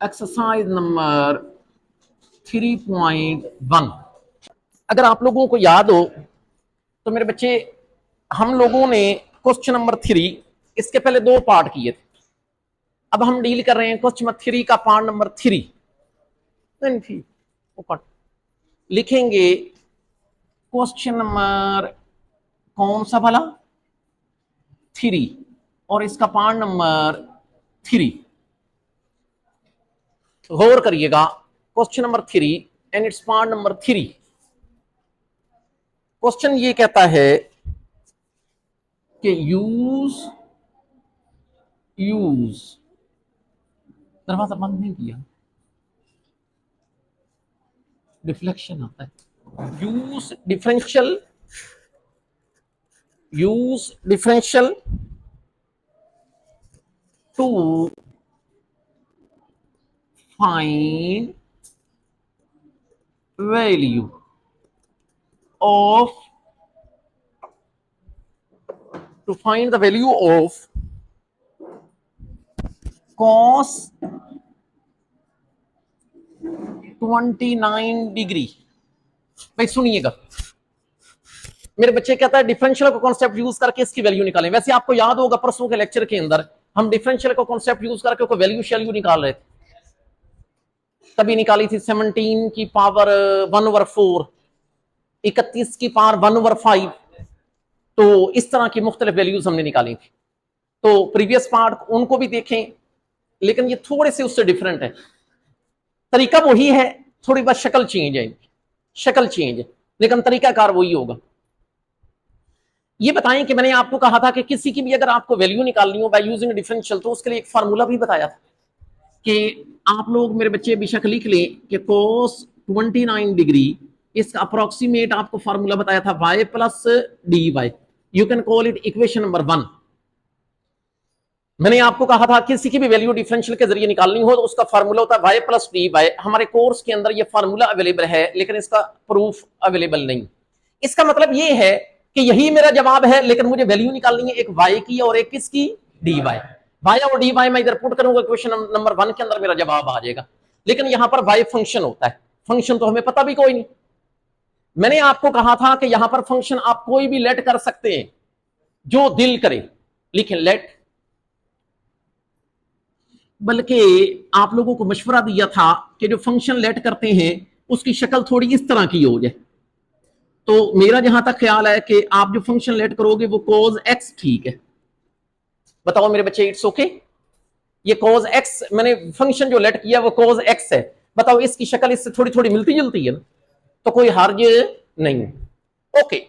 Exercise number 3.1। अगर आप लोगों को याद हो तो मेरे बच्चे, हम लोगों ने क्वेश्चन नंबर 3 इसके पहले 2 पार्ट किए थे। अब हम डील कर रहे हैं क्वेश्चन नंबर 3 का पार्ट नंबर 3। लिखेंगे क्वेश्चन नंबर कौन सा भला 3 और इसका पार्ट नंबर 3। गौर करिएगा, question number 3 and it's part number 3। Question ये कहता है कि यूज दरवाजा बंद नहीं किया, डिफ्लेक्शन आता है। Use differential to find value of cos 29 degree. भाई सुनिएगा, मेरे बच्चे कहता है डिफरेंशियल का कॉन्सेप्ट यूज करके इसकी वैल्यू निकालें। वैसे आपको याद होगा परसों के लेक्चर के अंदर हम डिफरेंशियल का कॉन्सेप्ट यूज करके कोई वैल्यू शैल्यू निकाल रहे थे। तभी निकाली थी 17 की पावर 1/4, 31 की पावर 1/5। तो इस तरह की मुख्तलिफ वैल्यूज हमने निकाली थी। तो प्रीवियस पार्ट उनको भी देखें, लेकिन ये थोड़े से उससे डिफरेंट है। तरीका वही है, थोड़ी बहुत शक्ल चेंज है, शक्ल चेंज है, लेकिन तरीकाकार वही होगा। ये बताएं कि मैंने आपको कहा था कि किसी की भी अगर आपको वैल्यू निकालनी हो बाय यूजिंग डिफरेंशियल, तो उसके लिए एक फार्मूला भी बताया था कि आप लोग मेरे बच्चे बेशक लिख लें कि cos 29 डिग्री, इसका अप्रोक्सीमेट आपको फार्मूला बताया था y plus d y. You can call it equation number 1। मैंने आपको कहा था किसी की भी वैल्यू डिफरेंशियल के जरिए निकालनी हो तो उसका फार्मूला होता है y प्लस डी वाई। हमारे कोर्स के अंदर ये फार्मूला अवेलेबल है, लेकिन इसका प्रूफ अवेलेबल नहीं। इसका मतलब ये है कि यही मेरा जवाब है, लेकिन मुझे वैल्यू निकालनी है एक y की और एक किसकी, डी वाई। वाई और डी वाई मैं इधर पुट करूंगा, क्वेश्चन नंबर 1 के अंदर मेरा जवाब आ जाएगा। लेकिन यहां पर वाई फंक्शन होता है, फंक्शन तो हमें पता भी कोई नहीं। मैंने आपको कहा था कि यहां पर फंक्शन आप कोई भी लेट कर सकते हैं, जो दिल करे लिखें लेट। बल्कि आप लोगों को मशवरा दिया था कि जो फंक्शन लेट करते हैं उसकी शक्ल थोड़ी इस तरह की हो जाए। तो मेरा जहां तक ख्याल है कि आप जो फंक्शन लेट करोगे वो cos x ठीक है। बताओ मेरे बच्चे, इट्स ओके। ये cos x मैंने फंक्शन जो लेट किया वो cos x है। बताओ इसकी शक्ल इससे थोड़ी थोड़ी मिलती जुलती है ना, तो कोई हर्ज नहीं। ओके,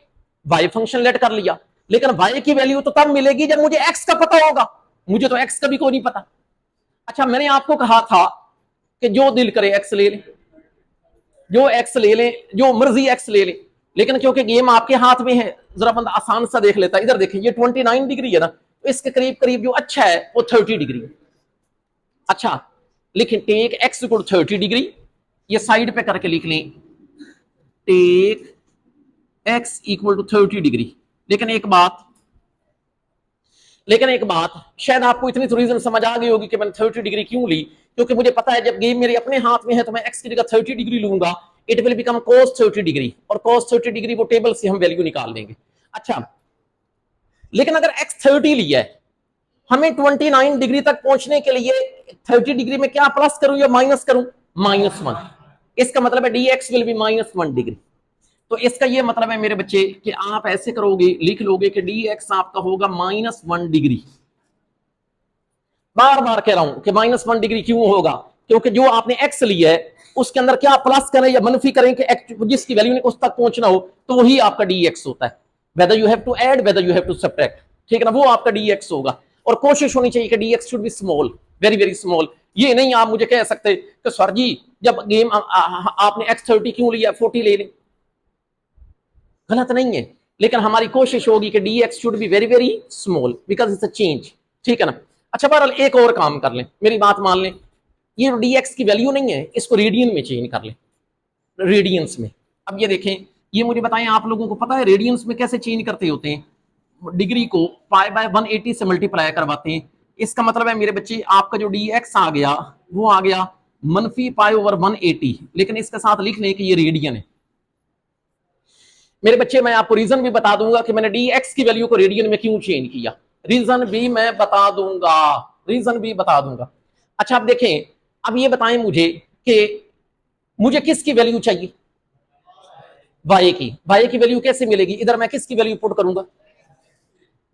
y फंक्शन लेट कर लिया, लेकिन y की वैल्यू तो तब मिलेगी जब मुझे x का पता होगा। मुझे तो x का भी कोई नहीं पता। अच्छा, मैंने आपको कहा था कि जो दिल करे x ले ले, जो x ले ले, जो मर्जी x ले ले, लेकिन क्योंकि गेम आपके हाथ में है, जरा बंदा आसान सा देख लेता है। इधर देखें, ये 29 डिग्री है ना, तो इसके करीब करीब जो अच्छा है वो 30 डिग्री। अच्छा, लिखें टेक x इक्वल 30 डिग्री, ये साइड पे करके लिख लें take x equal to 30 degree. लेकिन एक बात शायद आपको इतनी तो रीजन समझ आ गई होगी कि मैंने 30 डिग्री क्यों ली, क्योंकि मुझे पता है जब गेम मेरे अपने हाथ में है तो मैं x की जगह 30 डिग्री लूंगा, it will become cos 30 degree, और cos 30 डिग्री वो टेबल से हम वैल्यू निकाल देंगे। अच्छा, लेकिन अगर x 30 लिया है, हमें 29 डिग्री तक पहुंचने के लिए 30 डिग्री में क्या प्लस करूं या माइनस करूं, -1। इसका मतलब है dx विल बी -1 डिग्री। तो इसका ये मतलब है मेरे बच्चे कि आप ऐसे करोगे, लिख लोगे कि dx आपका होगा -1 डिग्री। बार बार कह रहा हूं कि -1 डिग्री क्यों होगा, क्योंकि जो आपने x लिया है उसके अंदर क्या प्लस करें या मनफी करें कि जिसकी वैल्यू ने उस तक पहुंचना हो, तो वही आपका dx होता है। Whether you have to add, whether you have to subtract, ठीक है ना, वो आपका dx होगा। और कोशिश होनी चाहिए कि dx should be small, very very small. ये नहीं आप मुझे कह सकते कि सर जी जब गेम आपने x 30 क्यों लिया, 40 ले लें, गलत नहीं है, लेकिन हमारी कोशिश होगी कि dx should be very very small because it's a change, ठीक है ना। अच्छा, बहरहाल एक और काम कर लें, मेरी बात मान लें, ये dx की वैल्यू नहीं है, इसको रेडियन में चेंज कर लें, रेडियंस में। अब ये देखें, ये मुझे बताएं आप लोगों को पता है रेडियंस में कैसे चेंज करते होते हैं? डिग्री को π/180 से मल्टीप्लाई करवाते हैं। इसका मतलब है मेरे बच्चे आपका जो dx आ गया वो आ गया मनफी पाई ओवर 180, लेकिन इसके साथ लिख लें कि ये रेडियन है। मेरे बच्चे मैं आपको रीजन भी बता दूंगा कि मैंने डी एक्स की वैल्यू को रेडियन में क्यों चेंज किया, रीजन भी मैं बता दूंगा, रीजन भी बता दूंगा। अच्छा आप देखें, अब ये बताएं मुझे कि मुझे किसकी वैल्यू चाहिए, वाई की। वाई की वैल्यू कैसे मिलेगी, इधर मैं किसकी वैल्यू पुट करूंगा,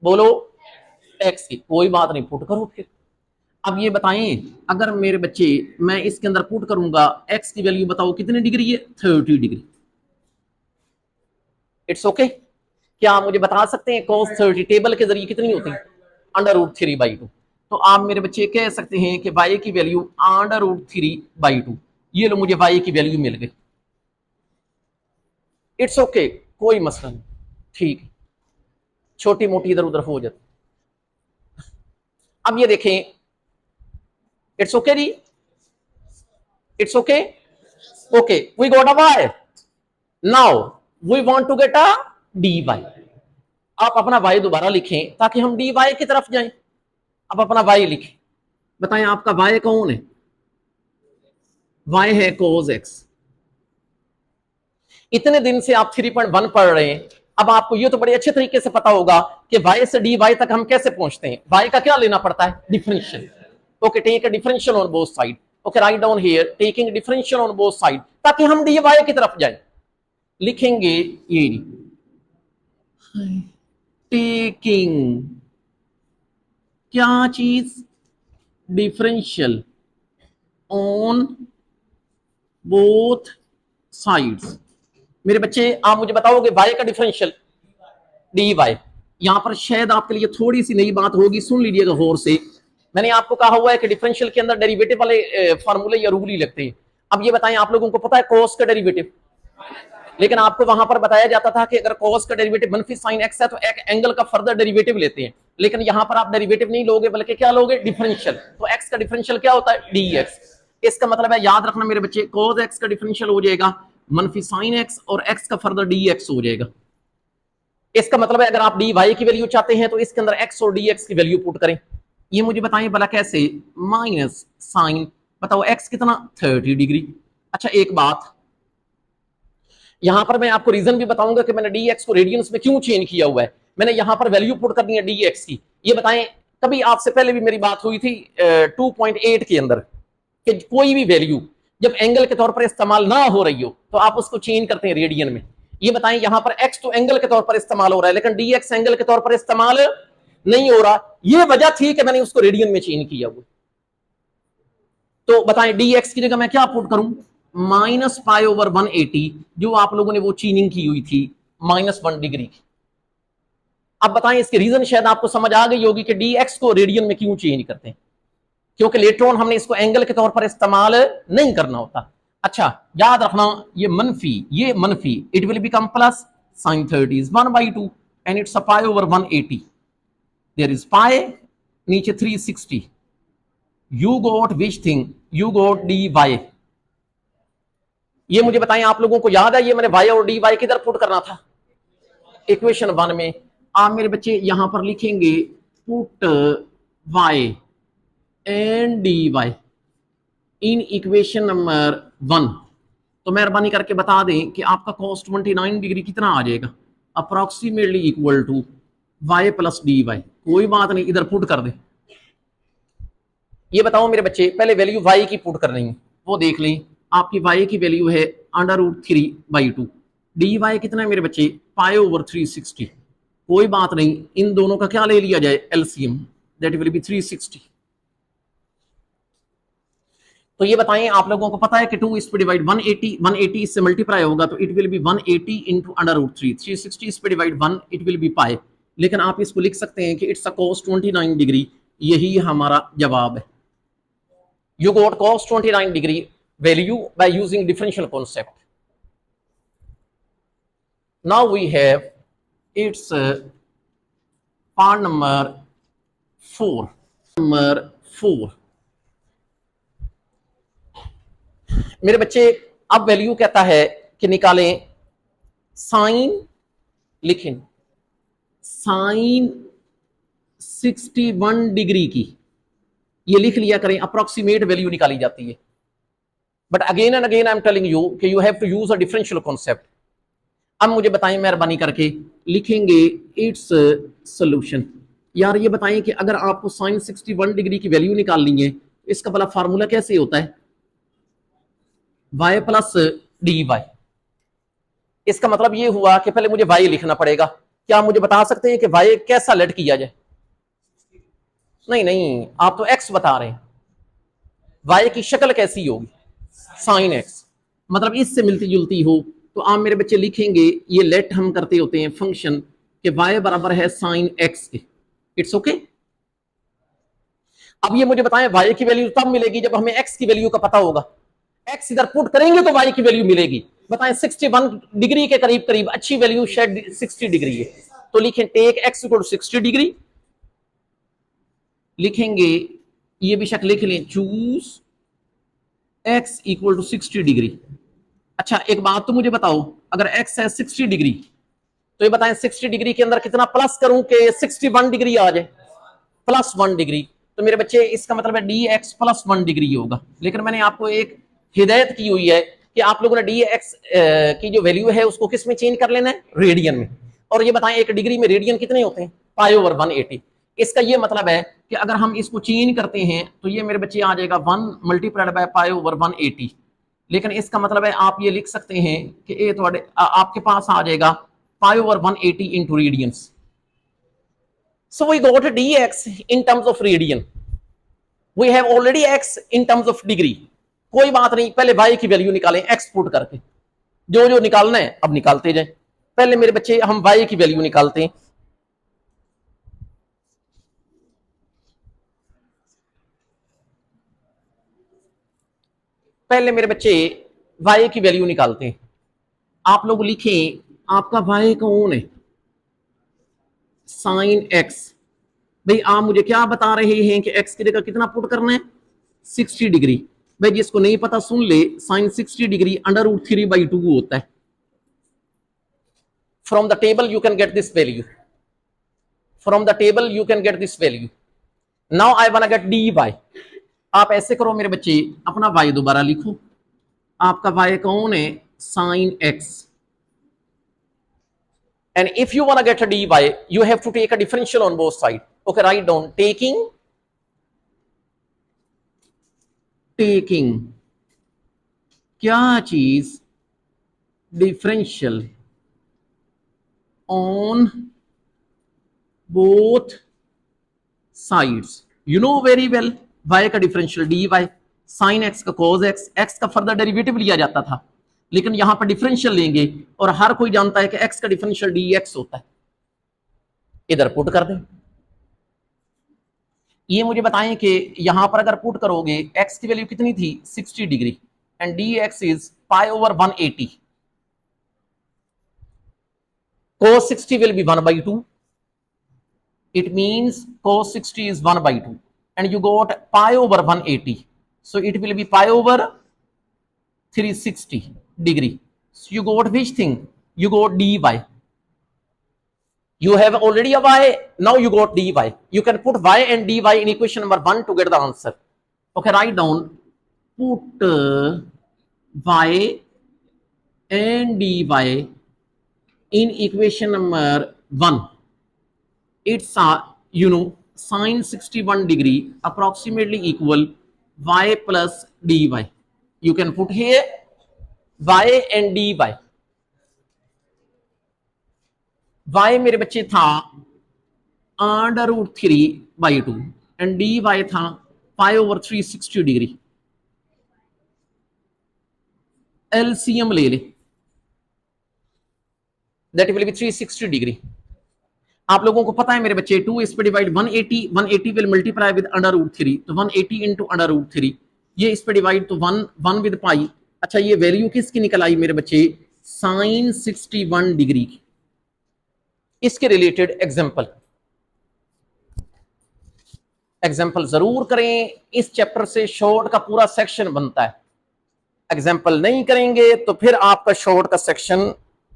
बोलो एक्स की। कोई बात नहीं, पुट करो फिर। अब ये बताएं, अगर मेरे बच्चे मैं इसके अंदर पुट करूंगा एक्स की वैल्यू, बताओ कितनी डिग्री है, 30 डिग्री। इट्स ओके क्या आप मुझे बता सकते हैं cos 30 टेबल के जरिए कितनी होती है, √3/2। तो आप मेरे बच्चे कह सकते हैं कि y की वैल्यू √3/2। ये लो मुझे y की वैल्यू मिल गई। इट्स ओके कोई मसला नहीं, ठीक है, छोटी मोटी इधर उधर हो जाती। अब ये देखें, इट्स ओके जी, it's okay, okay we got a y, now we want to get a dy। आप अपना y दोबारा लिखें ताकि हम dy की तरफ जाएं। अब अपना y लिखें, बताएं आपका y कौन है, y है cos x। इतने दिन से आप 3.1 पढ़ रहे हैं, अब आपको ये तो बड़े अच्छे तरीके से पता होगा कि y से dy तक हम कैसे पहुंचते हैं। y का क्या लेना पड़ता है, differential. Okay take a differential on both side, okay write down here taking differential on both side, ताकि हम dy की तरफ जाएं। लिखेंगे ये टेकिंग क्या चीज, डिफरेंशियल ऑन बोथ साइड्स। मेरे बच्चे आप मुझे बताओगे y का डिफरेंशियल dy। यहां पर शायद आपके लिए थोड़ी सी नई बात होगी, सुन लीजिएगा गौर से। मैंने आपको कहा हुआ है कि डिफरेंशियल के अंदर डेरिवेटिव वाले फार्मूले या रूल ही लगते हैं। अब ये बताएं, आप लोगों को पता है cos का डेरिवेटिव, लेकिन आपको वहां पर बताया जाता था कि अगर cos का डेरिवेटिव मनफी साइन x है तो एक एंगल का फर्दर डेरिवेटिव लेते हैं, लेकिन यहां पर आप डेरिवेटिव नहीं लोगे बल्कि क्या लोगे, डिफरेंशियल। तो x का डिफरेंशियल क्या होता है, dx। इसका मतलब है, याद रखना मेरे बच्चे, cos x का डिफरेंशियल हो जाएगा मनफी साइन x और x का फर्दर dx हो जाएगा। इसका मतलब है अगर आप dy की वैल्यू चाहते हैं तो इसके अंदर x और dx की वैल्यू पुट करें। ये मुझे बताएं भला कैसे, माइनस साइन, बताओ x कितना, 30 डिग्री। अच्छा एक बात, यहां पर मैं आपको रीजन भी बताऊंगा कि मैंने dx को रेडियंस में क्यों चेंज किया हुआ है। मैंने यहां पर वैल्यू पुट करनी है dx की। ये बताएं, कभी आपसे पहले भी मेरी बात हुई थी 2.8 के अंदर कि कोई भी वैल्यू जब एंगल के तौर पर इस्तेमाल ना हो रही हो तो आप उसको चेंज करते हैं रेडियन में। ये बताएं, यहां पर x तो एंगल के तौर पर इस्तेमाल हो रहा है, लेकिन dx एंगल के तौर पर इस्तेमाल नहीं हो रहा। ये वजह थी कि मैंने उसको रेडियन में चेंज किया हुआ। तो बताएं dx की जगह मैं क्या पुट करूं, -π/180, जो आप लोगों ने वो चेंजिंग की हुई थी -1 डिग्री की। अब बताएं इसके रीजन शायद आपको समझ आ गई होगी कि dx को रेडियन में क्यों चेंज करते हैं, क्योंकि लेटर ऑन हमने इसको एंगल के तौर पर इस्तेमाल नहीं करना होता। अच्छा याद रखना, ये मनफी, it will become plus, sin 30 is 1/2 and it's a π/180, there is pi, नीचे 360, you got which thing, you got dy। ये मुझे बताएं, आप लोगों को याद है ये मैंने y और dy किधर पुट करना था, इक्वेशन 1 में। आप मेरे बच्चे यहां पर लिखेंगे put y and dy in equation number 1। तो मेहरबानी करके बता दें कि आपका cos 29 डिग्री कितना आ जाएगा, approximately equal to y plus dy। कोई बात नहीं, इधर पुट कर दे। ये बताओ मेरे बच्चे, पहले वैल्यू y की पुट करनी है, वो देख लें। आपकी y की वैल्यू है √3/2, dy कितना है मेरे बच्चे, π/360। कोई बात नहीं, इन दोनों का क्या ले लिया जाए, एलसीएम, दैट विल बी 360। तो ये बताएं, आप लोगों को पता है कि 2 इस पे डिवाइड 180 इससे मल्टीप्लाई होगा तो इट विल बी 180 इंटू √3, 360 इस पे डिवाइड 1, इट विल बी पाई। लेकिन आप इसको लिख सकते हैं कि इट्स अ cos 29 डिग्री, यही हमारा जवाब है। You got cos 29 degree value by using differential concept. Now we have it's part number 4। मेरे बच्चे अब वैल्यू कहता है कि निकालें साइन, लिखें साइन 61 डिग्री की, ये लिख लिया करें, अप्रोक्सीमेट वैल्यू निकाली जाती है। But again and again I am telling you कि you have to use a differential concept. अब मुझे बताएं मेहरबानी करके, लिखेंगे इट्स सोल्यूशन। यार ये बताएं कि अगर आपको साइन 61 डिग्री की वैल्यू निकालनी है, इसका भला फार्मूला कैसे होता है? y plus d y. इसका मतलब ये हुआ कि पहले मुझे y लिखना पड़ेगा। क्या आप मुझे बता सकते हैं कि y कैसा लेट किया जाए? नहीं नहीं, आप तो x बता रहे हैं। y की शक्ल कैसी होगी? Sine x। मतलब इससे मिलती जुलती हो तो आप मेरे बच्चे लिखेंगे, ये लेट हम करते होते हैं फंक्शन के y बराबर है साइन x के। It's okay. अब ये मुझे बताएं y की वैल्यू तब मिलेगी जब हमें x की वैल्यू का पता होगा। x इधर पुट करेंगे तो y की वैल्यू मिलेगी। बताएं 61 डिग्री के करीब करीब अच्छी वैल्यू शायद 60 डिग्री है, तो लिखें take x equal to 60 degree. लिखेंगे, ये भी शक्ल लिख लें, choose x equal to 60 degree. अच्छा एक बात तो मुझे बताओ, अगर x है 60 डिग्री तो ये बताएं 60 डिग्री के अंदर कितना प्लस करूं कि 61 डिग्री आ जाए? Plus 1 degree. तो मेरे बच्चे इसका मतलब है dx प्लस 1 डिग्री होगा। लेकिन मैंने आपको एक हिदायत की हुई है कि आप लोगों ने dx की जो वैल्यू है उसको किस में चेंज कर लेना है? रेडियन में। और ये बताएं एक डिग्री में रेडियन कितने होते हैं? पाई ओवर 180। इसका ये मतलब है कि अगर हम इसको चेंज करते हैं तो ये मेरे बच्चे आ जाएगा 1 मल्टीप्लाइड बाय पाई ओवर 180। लेकिन इसका मतलब है आप ये लिख सकते हैं कि ये थोड़े आपके पास आ जाएगा pi over 180 into radians. So we got dx in terms of radian. We have already x in terms of degree. कोई बात नहीं, पहले y की वैल्यू निकालें x पुट करके। जो जो निकालना है अब निकालते जाए। पहले मेरे बच्चे हम y की वैल्यू निकालते हैं। पहले मेरे बच्चे y की वैल्यू निकालते हैं। आप लोग लिखें, आपका y कौन है? Sine x। भाई आप मुझे क्या बता रहे हैं कि x की जगह कितना पुट करना है? 60 डिग्री। भाई जिसको नहीं पता सुन ले, साइन 60 डिग्री √3/2 होता है। From the table you can get this value. From the table you can get this value. Now I want get d y. आप ऐसे करो मेरे बच्चे, अपना y दोबारा लिखो। आपका y कौन है? Sine x। And if you want to get a dy, you have to take a differential on both sides. Okay, write down taking क्या चीज? Differential on both sides. You know very well y का differential dy, sign x का cos x का further derivative लिया जाता था, लेकिन यहां पर डिफरेंशियल लेंगे और हर कोई जानता है कि x का डिफरेंशियल dx होता है। इधर पुट कर दें। ये मुझे बताएं कि यहां पर अगर पुट करोगे x की वैल्यू कितनी थी? 60 degree and dx is pi over 180। cos 60 will be 1/2. It means cos 60 is 1/2 and you got pi over 180. So it will be pi over 360 degree. So you got which thing? You got dy. You have already a y, now you got dy. You can put y and dy in equation number 1 to get the answer. Okay, write down, put y and dy in equation number 1. It's sine 61 degree approximately equal y plus dy. You can put here y and dy. y मेरे बच्चे था √3/2 and dy था pi over 360 degree. LCM ले ले, that will be 360 degree. आप लोगों को पता है मेरे बच्चे 2 इस पे डिवाइड 180 विल मल्टीप्लाई विद √3, तो 180 इंटू √3। ये इस पे डिवाइड तो 1 विद पाई। अच्छा ये वैल्यू किसकी निकल आई मेरे बच्चे? साइन 61 डिग्री की। इसके रिलेटेड एग्जाम्पल जरूर करें। इस चैप्टर से शॉर्ट का पूरा सेक्शन बनता है। एग्जाम्पल नहीं करेंगे तो फिर आपका शॉर्ट का सेक्शन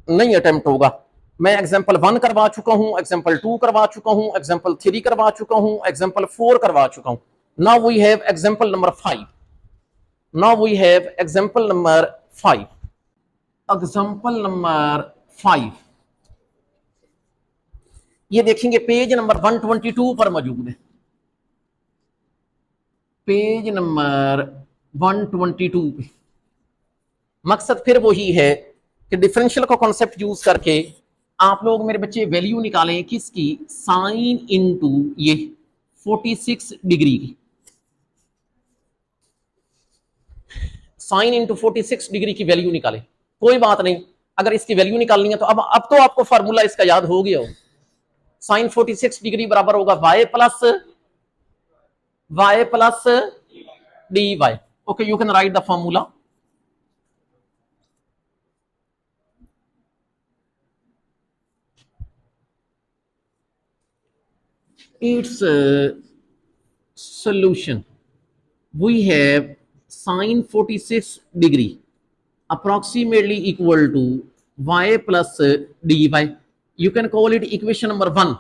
नहीं अटेम्प्ट होगा। मैं एग्जाम्पल 1 करवा चुका हूं, एग्जाम्पल 2 करवा चुका हूं, एग्जाम्पल 3 करवा चुका हूं, एग्जाम्पल 4 करवा चुका हूं। Now we have example number 5। Now we have example number 5। Example number 5 ये देखेंगे पेज नंबर 122 पर मौजूद है। पेज नंबर 122 पे मकसद फिर वही है कि डिफरेंशियल का कॉन्सेप्ट यूज करके आप लोग मेरे बच्चे वैल्यू निकालें किसकी, साइन इनटू ये 46 डिग्री की, साइन इंटू 46 डिग्री की वैल्यू निकालें। कोई बात नहीं, अगर इसकी वैल्यू निकालनी है तो अब तो आपको फार्मूला इसका याद हो गया हो। साइन 46 डिग्री बराबर होगा y plus dy। Okay, you can write the formula. its solution, we have sine 46 degree approximately equal to y plus dy। You can call it equation number 1।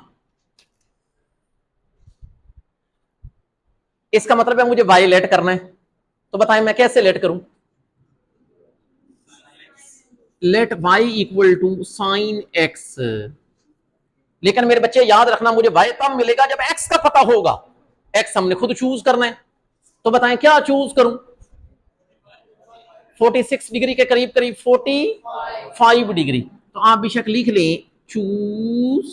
इसका मतलब है मुझे y लेट करना है, तो बताएं मैं कैसे लेट करूं। Let y equal to sine x। लेकिन मेरे बच्चे याद रखना, मुझे y तब मिलेगा जब x का पता होगा। x हमने खुद चूज करना है, तो बताएं क्या चूज करूं। 46 डिग्री के करीब करीब 45 डिग्री, तो आप बेशक लिख लें चूज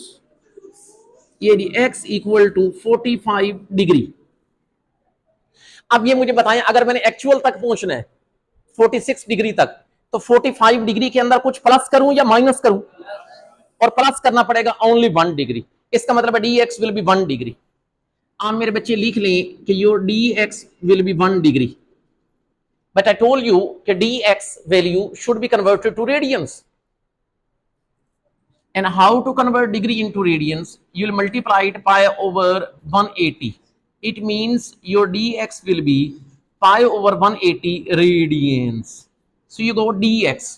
ये x इक्वल टू 45 डिग्री। अब ये मुझे बताएं, अगर मैंने एक्चुअल तक पहुंचना है 46 डिग्री तक, तो 45 डिग्री के अंदर कुछ प्लस करूं या माइनस करूं, और प्लस करना पड़ेगा ओनली 1 डिग्री। इसका मतलब है dx विल बी 1 डिग्री। आप मेरे बच्चे लिख लें कि your dx will be 1 degree, but I told you कि dx value should be converted to radians. And how to convert degree into radians? You will multiply it pi over 180. It means your dx will be pi over 180 radians. So you go dx।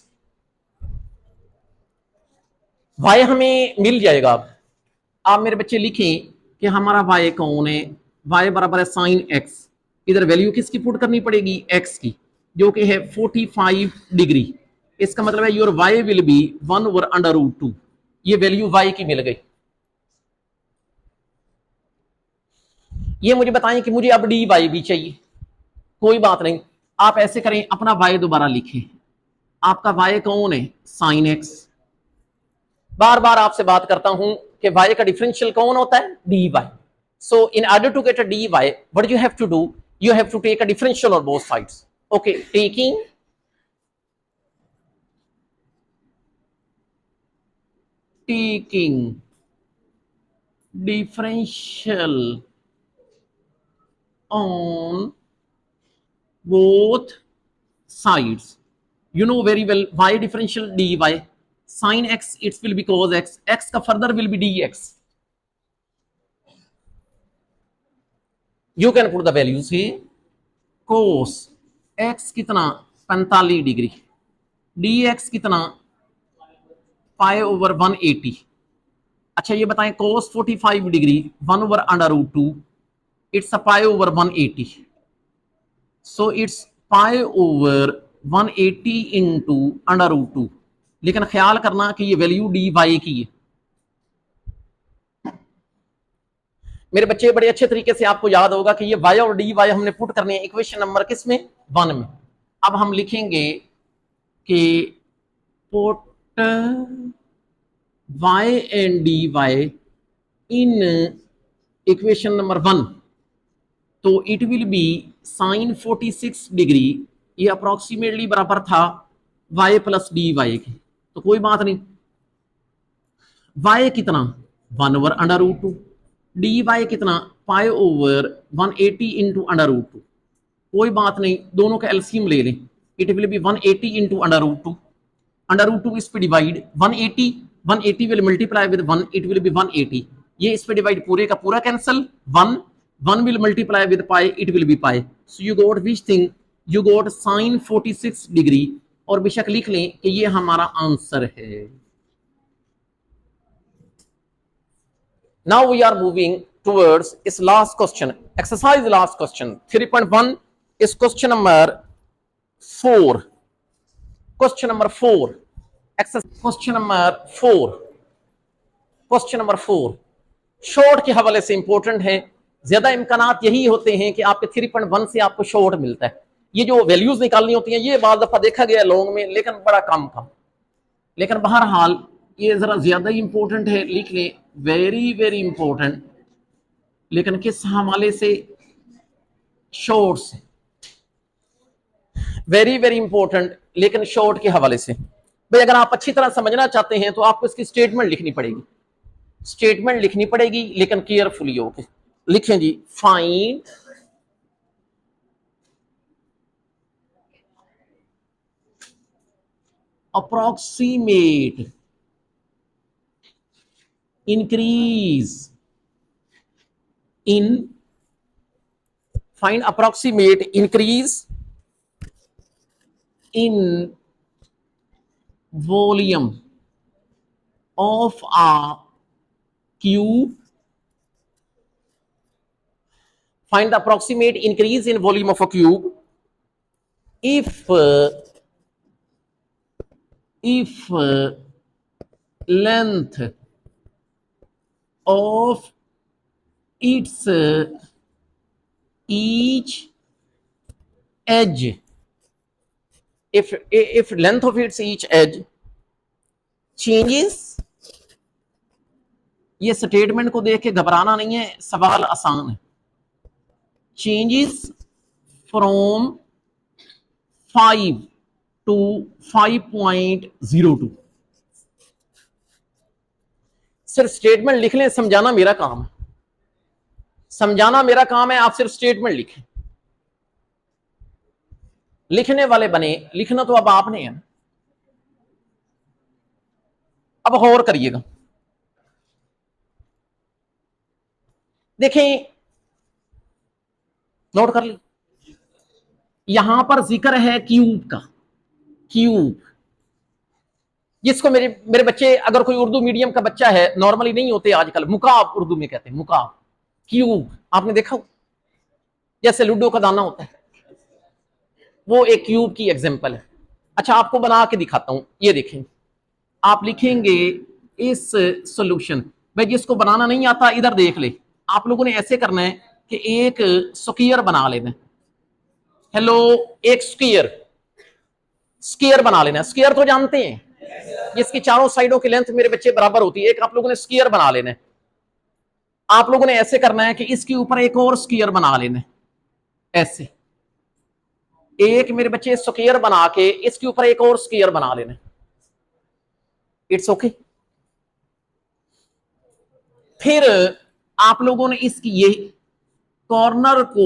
y हमें मिल जाएगा। अब आप मेरे बच्चे लिखें कि हमारा y कौन है, y बराबर है साइन x। इधर वैल्यू किसकी पुट करनी पड़ेगी, x की, जो कि है 45 डिग्री। इसका मतलब है your y will be 1 over under root 2। ये वैल्यू y की मिल गई। ये मुझे बताएं कि मुझे अब dy भी चाहिए। कोई बात नहीं, आप ऐसे करें, अपना y दोबारा लिखें। आपका y कौन है, साइन x। बार बार आपसे बात करता हूं कि y का डिफरेंशियल कौन होता है, dy। So in order to get a dy, what you have to do, you have to take a differential on both sides। Okay, taking differential on both sides, you know very well y differential dy, sin x it will be cos x, x का further will be dx। you can put the values here। cos x कितना 45 degree, dx कितना pi over 180। अच्छा ये बताएं, cos 45 degree 1 over under root 2, it's a pi over 180। So it's pi over 180 into under root 2। लेकिन ख्याल करना कि ये वैल्यू डी वाई की है। मेरे बच्चे बड़े अच्छे तरीके से आपको याद होगा कि ये वाई और डी वाई हमने पुट करने हैं इक्वेशन नंबर किस में, 1 में। अब हम लिखेंगे कि put y and dy in equation number 1, तो it will be sin 46 degree, ये अप्रोक्सीमेटली बराबर था y प्लस dy के। तो कोई बात नहीं, y कितना 1 ओवर अंडर रूट 2, dy कितना pi over 180 into under root 2। कोई बात नहीं, दोनों का एलसीएम ले लें, it will be 180 into under root 2। Under root 2 इस पे divide 180 will multiply with 1, it will be 180। ये इस पे डिवाइड पूरे का पूरा cancel, 1 will multiply with pi, it will be pi. So you got which thing, you got sine 46 degree. और बेशक लिख लें कि ये हमारा आंसर है। Now we are moving towards इस last question, exercise last question 3.1 is question number 4, question number 4, question number 4 short के हवाले से इंपॉर्टेंट है। ज्यादा इम्कानात यही होते हैं कि आपके 3.1 से आपको शॉर्ट मिलता है। ये जो वैल्यूज निकालनी होती हैं ये बार दफा देखा गया लॉन्ग में, लेकिन बड़ा कम, लेकिन बहरहाल ये जरा ज्यादा ही इंपॉर्टेंट है, लिख लें, वेरी वेरी इंपॉर्टेंट। लेकिन किस हवाले से? शॉर्ट से, वेरी वेरी इंपॉर्टेंट, लेकिन शॉर्ट के हवाले से। भाई अगर आप अच्छी तरह समझना चाहते हैं तो आपको इसकी स्टेटमेंट लिखनी पड़ेगी, लेकिन केयरफुली होके लिखें जी। Find approximate increase in volume of a cube. Find the approximate increase in volume of a cube if length of its each edge, if length of its each edge changes। ये statement को देख के घबराना नहीं है, सवाल आसान है। Changes from 5 to 5.02। सिर्फ स्टेटमेंट लिख लें, समझाना मेरा काम है, आप सिर्फ स्टेटमेंट लिखें, लिखने वाले बने, लिखना तो अब आपने है। अब गौर करिएगा, देखें, नोट कर ली, यहां पर जिक्र है क्यूब का, जिसको मेरे बच्चे, अगर कोई उर्दू मीडियम का बच्चा है, नॉर्मली नहीं होते आजकल, मुकाब उर्दू में कहते हैं, मुकाब, क्यूब आपने देखा हो, जैसे लूडो का दाना होता है, वो एक क्यूब की एग्जांपल है। अच्छा आपको बना के दिखाता हूं, ये देखें, आप लिखेंगे इस सॉल्यूशन। भाई जिसको बनाना नहीं आता इधर देख ले, आप लोगों ने ऐसे करना है कि एक स्क्वायर बना लेना। हेलो, एक स्क्वायर बना लेना। स्क्वायर तो जानते हैं, जिसकी चारों साइडों की लेंथ मेरे बच्चे बराबर होती है, एक आप लोगों ने स्क्वायर बना लेना है। आप लोगों ने ऐसे करना है कि इसके ऊपर एक और स्क्वायर बना लेना है, ऐसे एक मेरे बच्चे स्क्वायर बना के इसके ऊपर एक और स्क्वायर बना लेना। It's okay. फिर आप लोगों ने इसकी ये कॉर्नर को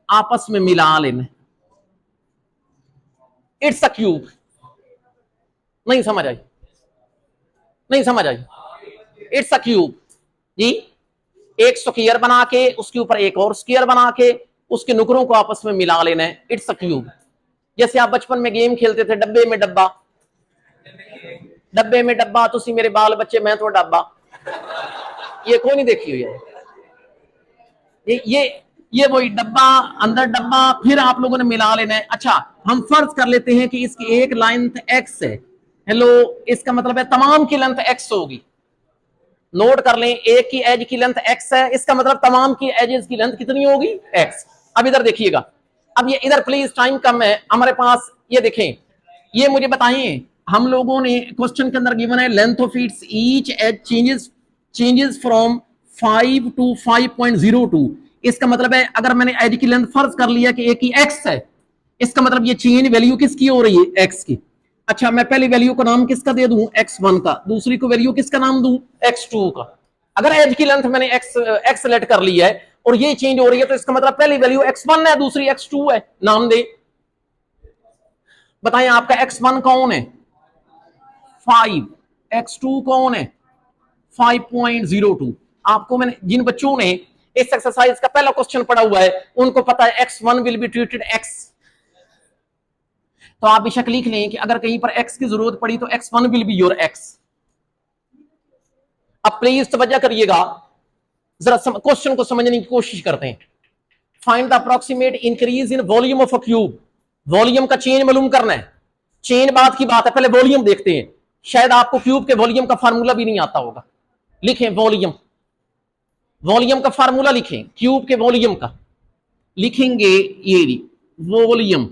आपस में मिला लेना। It's a cube. नहीं समझ आई? इट्स अ क्यूब जी। एक स्क्वायर बना के उसके ऊपर एक और स्क्वायर बना के उसके नुकरों को आपस में मिला लेना है। It's a cube. जैसे आप बचपन में गेम खेलते थे, डब्बे में डब्बा, तुसी मेरे बाल बच्चे, मैं तो डब्बा। ये कोई नहीं देखी हुई है। ये वही डब्बा, अंदर डब्बा, फिर आप लोगों ने मिला लेना है। अच्छा हम फर्ज कर लेते हैं कि इसकी एक लेंथ एक्स है। हेलो, इसका मतलब है तमाम की लेंथ एक्स होगी। नोट कर लें, एक की एज की लेंथ एक्स है, इसका मतलब तमाम की एजेस की लेंथ कितनी होगी? एक्स। अब इधर देखिएगा, अब ये इधर प्लीज, टाइम कम है हमारे पास। ये देखें, ये मुझे बताइए, हम लोगों ने क्वेश्चन के अंदर गिवन है length of its each edge changes from 5 to 5.02। इसका मतलब है अगर मैंने एज की लेंथ फर्ज कर लिया कि एक ही एक्स है, इसका मतलब ये चेंज वैल्यू किसकी हो रही है? एक्स की। अच्छा मैं पहली वैल्यू का नाम किसका दे दूं? x1 का। दूसरी को वैल्यू किसका नाम दूं? x2 का। अगर एज की लेंथ मैंने x सेलेक्ट कर लिया है और ये चेंज हो रही है, तो इसका मतलब पहली वैल्यू x1 है, दूसरी x2 है। नाम दे, बताएं आपका x1 कौन है? 5। x2 कौन है? 5.02। आपको मैंने, जिन बच्चों ने इस एक्सरसाइज का पहला क्वेश्चन पढ़ा हुआ है उनको पता है x1 will be treated x। तो आप बेशक लिख लें कि अगर कहीं पर x की जरूरत पड़ी तो x1 will be your x। अब प्लीज तवज्जो करिएगा, जरा क्वेश्चन को समझने की कोशिश करते हैं। Find the approximate increase in volume of a cube. Volume का चेंज मालूम करना है, चेंज बात की बात है, पहले वॉल्यूम देखते हैं। शायद आपको क्यूब के वॉल्यूम का फार्मूला भी नहीं आता होगा। लिखें वॉल्यूम, वॉल्यूम का फार्मूला लिखें, क्यूब के वॉल्यूम का लिखेंगे ये वॉल्यूम,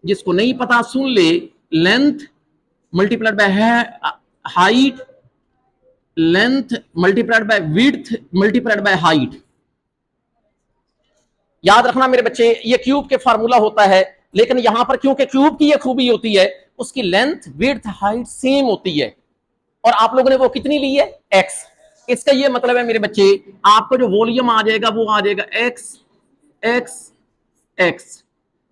जिसको नहीं पता सुन ले, length multiplied by height, length multiplied by width multiplied by height. याद रखना मेरे बच्चे, ये क्यूब के फार्मूला होता है, लेकिन यहां पर क्योंकि क्यूब की ये खूबी होती है, उसकी लेंथ विड्थ हाइट सेम होती है, और आप लोगों ने वो कितनी ली है, एक्स। इसका ये मतलब है मेरे बच्चे, आपको जो वॉल्यूम आ जाएगा वो आ जाएगा एक्स एक्स एक्स।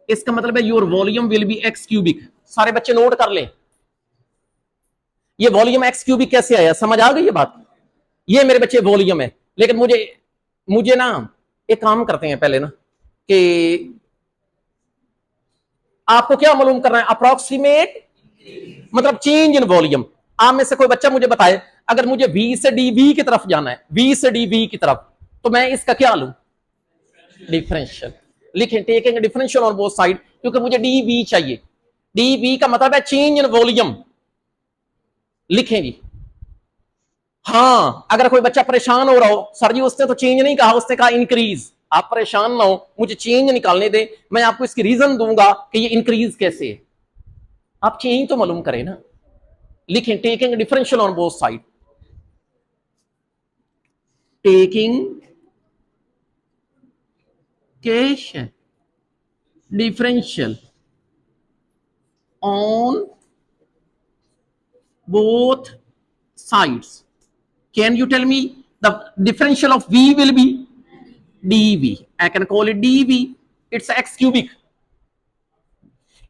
इसका मतलब है your volume will be x cubic. सारे बच्चे नोट कर लें, ये वॉल्यूम एक्स क्यूबिक कैसे आया, समझ आ गई ये बात। ये मेरे बच्चे वॉल्यूम है, लेकिन मुझे ना एक काम करते हैं पहले ना, कि आपको क्या मालूम करना है, अप्रोक्सीमेट मतलब चेंज इन वॉल्यूम। आप में से कोई बच्चा मुझे बताए, अगर मुझे V से DV की तरफ जाना है, V से DV की तरफ, तो मैं इसका क्या लूं, डिफरेंशियल। लिखें taking differential on both side, क्योंकि मुझे DV चाहिए। DV का मतलब है चेंज इन वॉल्यूम। लिखें जी। हाँ, अगर कोई बच्चा परेशान हो रहा हो, सर जी उसने तो चेंज नहीं कहा, उसने कहा इंक्रीज। आप परेशान ना हो, मुझे चेंज निकालने दे, मैं आपको इसकी रीजन दूंगा कि ये इंक्रीज कैसे है। आप चेंज तो मालूम करें ना। लिखें taking differential on both side, taking cash differential on both sides. Can you tell me the differential of V will be dV? I can call it dV. It's x cubic.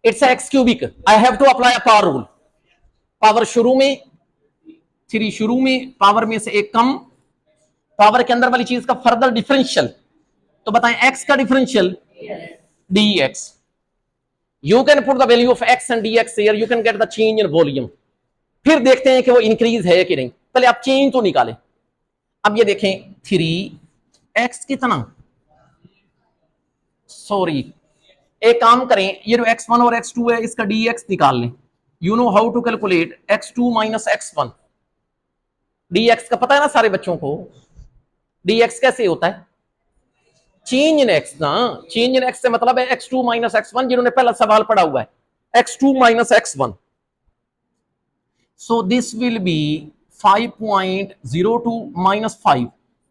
It's x cubic. I have to apply a power rule. Power शुरू में 3 शुरू में, power में से एक कम, power के अंदर वाली चीज का फर्दर डिफरेंशियल। तो बताएं x का differential dx. You can put the value of x and dx here. You can get the change in volume. फिर देखते हैं कि वो इंक्रीज है कि नहीं। पहले आप चेंज तो निकालें। अब ये देखें 3x कितना, सॉरी एक काम करें, ये जो x1 और x2 है इसका dx निकाल लें। You know how to calculate x2 minus x1। dx का पता है ना सारे बच्चों को, dx कैसे होता है, चेंज इन x ना। चेंज इन x से मतलब है x2 माइनस x1, जिन्होंने पहला सवाल पढ़ा हुआ है, x2 minus x1। So this will be 5.02 minus 5,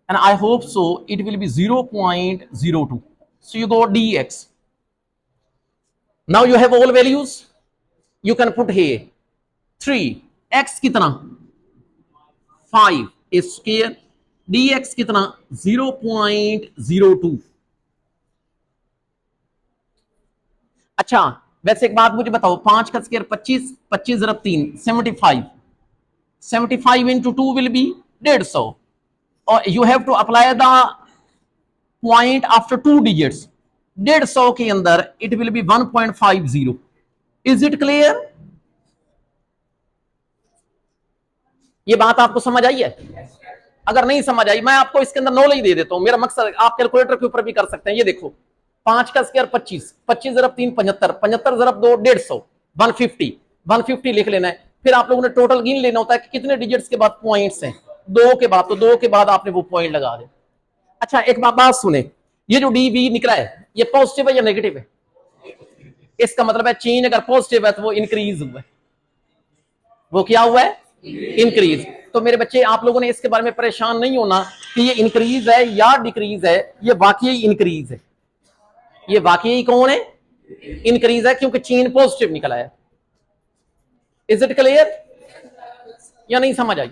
and I hope so it will be 0.02. So you go dx. Now you have all values. You can put here 3 x कितना 5 square, dx कितना 0.02. अच्छा वैसे एक बात मुझे बताओ, 5 का square 25, 25 ज़रब 3 75, 75 into 2 will be 150, और you have to apply the point after 2 digits। 150 के अंदर it will be 1.50। is it clear? ये बात आपको समझ आई है? अगर नहीं समझ आई, मैं आपको इसके अंदर नॉलेज दे देता हूं। मेरा मकसद आप कैलकुलेटर के ऊपर भी कर सकते हैं। ये देखो 5 का स्क्वायर 25, 25 ज़रब 3 75, 75 ज़रब 2 150, 150, 150 लिख लेना है। फिर आप लोगों ने टोटल गिन लेना होता है कि कितने डिजिट्स के बाद पॉइंट्स हैं, 2 के बाद, तो 2 के बाद आपने वो पॉइंट लगा दे। अच्छा एक बात सुने, ये जो डी निकला है ये पॉजिटिव है या नेगेटिव है? इसका मतलब है चेंज अगर पॉजिटिव है तो वो इंक्रीज हुआ है। वो क्या हुआ है? इंक्रीज। तो मेरे बच्चे आप लोगों ने इसके बारे में परेशान नहीं होना कि ये इंक्रीज है या डिक्रीज है, ये वाकई इंक्रीज है। ये वाकई कौन है? इंक्रीज है, क्योंकि चेन पॉजिटिव निकला है। इज इट क्लियर या नहीं समझ आई?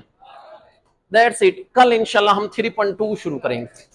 That's it. कल इंशाल्लाह हम 3.2 शुरू करेंगे।